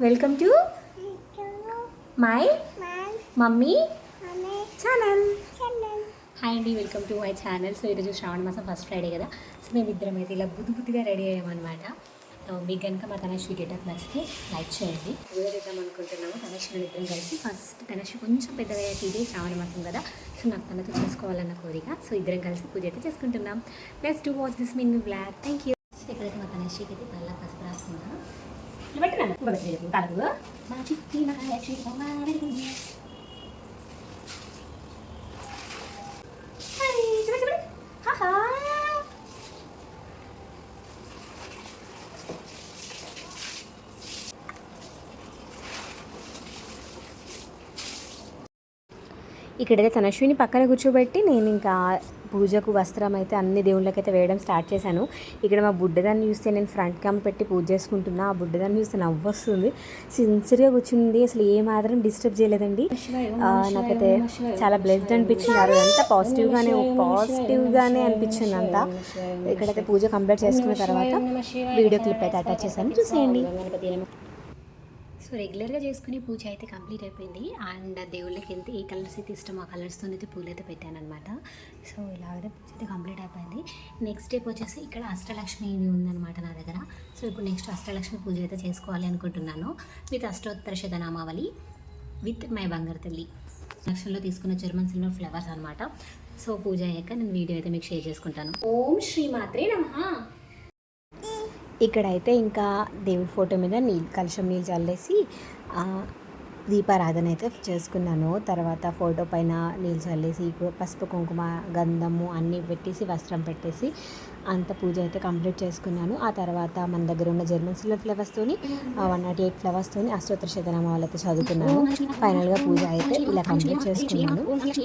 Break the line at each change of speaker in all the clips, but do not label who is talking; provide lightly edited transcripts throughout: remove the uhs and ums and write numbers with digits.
Welcome to my mummy channel. Hi అండి, welcome to my channel. So ఈరోజు శ్రావణ మాసం first Friday కదా. So మేము ఇద్దరం అయితే ఇలా బుద్ధిగా రెడీ అయ్యామన్నమాట. మీకు కనుక మా తనశ్రీ గెటప్ నచ్చితే లైక్ చేయండి. పూజ చేద్దాం అనుకుంటున్నాము తనశ్రీ ఇద్దరం కలిసి. ఫస్ట్ తనశ్రీ కొంచెం పెద్దగా ఇదే శ్రావణ మాసం కదా, సో నాకు తనతో చేసుకోవాలన్న కోరిక. సో ఇద్దరం కలిసి పూజ అయితే చేసుకుంటున్నాం. Let's do watch this mini blog. Thank you. ఇక్కడైతే మా తనశ్రీకి అయితే పళ్ళ పసుపు రాస్తున్నాను. ఇక్కడైతే తనశ్విని పక్కన కూర్చోబెట్టి నేను ఇంకా పూజకు వస్త్రం అయితే అన్ని దేవుళ్ళకైతే వేయడం స్టార్ట్ చేశాను. ఇక్కడ మా బుడ్డదాన్ని చూస్తే నేను ఫ్రంట్ క్యామ్ పెట్టి పూజ చేసుకుంటున్నా. ఆ బుడ్డదాన్ని చూస్తే నవ్వు వస్తుంది. సిన్సియర్గా కూర్చుంది, అసలు ఏ మాత్రం డిస్టర్బ్ చేయలేదండి. నాకైతే చాలా బ్లెస్డ్ అనిపించింది. అది అంతా పాజిటివ్గానే అనిపించింది అంతా. ఇక్కడైతే పూజ కంప్లీట్ చేసుకున్న తర్వాత వీడియో క్లిప్ అయితే అటాచ్ చేశాను, చూసేయండి. సో రెగ్యులర్గా చేసుకునే పూజ అయితే కంప్లీట్ అయిపోయింది. అండ్ దేవుళ్ళకి వెళ్తే ఏ కలర్స్ అయితే ఇష్టం ఆ కలర్స్తో అయితే పూలు అయితే పెట్టాను అనమాట. సో ఇలాగైతే పూజ అయితే కంప్లీట్ అయిపోయింది. నెక్స్ట్ స్టెప్ వచ్చేసి ఇక్కడ అష్టలక్ష్మి ఉందన్నమాట నా దగ్గర. సో ఇప్పుడు నెక్స్ట్ అష్టలక్ష్మి పూజ అయితే చేసుకోవాలి అనుకుంటున్నాను. విత్ అష్టోత్తర శతనామావళి విత్ మై బంగారు తల్లి. లక్షల్లో తీసుకున్న జర్మన్ సిల్వర్ ఫ్లవర్స్ అనమాట. సో పూజ అయ్యాక నేను వీడియో అయితే మీకు షేర్ చేసుకుంటాను. ఓం శ్రీ మాత్రే నమః. ఇక్కడైతే ఇంకా దేవుడి ఫోటో మీద కలశం నీళ్ళు చల్లేసి దీపారాధన అయితే చేసుకున్నాను. తర్వాత ఫోటో పైన నీళ్ళు చల్లేసి పసుపు కుంకుమ గంధము అన్నీ పెట్టేసి వస్త్రం పెట్టేసి అంత పూజ అయితే కంప్లీట్ చేసుకున్నాను. ఆ తర్వాత మన దగ్గర ఉన్న జర్మన్ సిల్వర్ ఫ్లవర్స్తోని 108 ఫ్లవర్స్తోని అష్టోత్తర శతనామాలు అయితే చదువుకున్నాను. ఫైనల్గా పూజ అయితే ఇలా కంప్లీట్ చేసుకున్నాను.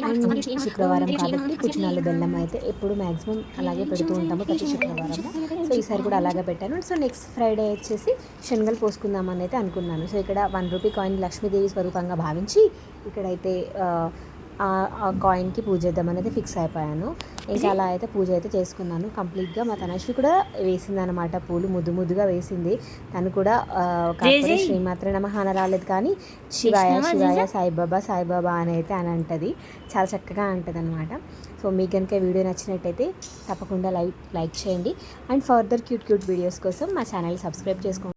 అండ్ శుక్రవారం కాబట్టి పుట్టినాలు బెల్లం అయితే ఎప్పుడు మ్యాక్సిమం అలాగే పెడుతూ ఉంటాము ప్రతి శుక్రవారం. సో ఈసారి కూడా అలాగే పెట్టాను. సో నెక్స్ట్ ఫ్రైడే వచ్చేసి శనగలు పోసుకుందామని అయితే అనుకున్నాను. సో ఇక్కడ 1 రూపీ కాయిన్ లక్ష్మీదేవి స్వరూపంగా భావించి ఇక్కడైతే ఆ కాయిన్కి పూజ చేద్దామనేది ఫిక్స్ అయిపోయాను. ఇంకా అలా అయితే పూజ అయితే చేసుకున్నాను కంప్లీట్గా. మా తనశ్రీ కూడా వేసింది అనమాట, పూలు ముద్దుగా వేసింది. తను కూడా శ్రీమాత్రే నమః అని రాలేదు కానీ శివాయ శివాయ సాయిబాబా అని అయితే అని అంటది. చాలా చక్కగా అంటది అనమాట. సో మీకు కనుక వీడియో నచ్చినట్టయితే తప్పకుండా లైక్ చేయండి. అండ్ ఫర్దర్ క్యూట్ వీడియోస్ కోసం మా ఛానల్ సబ్స్క్రైబ్ చేసుకోండి.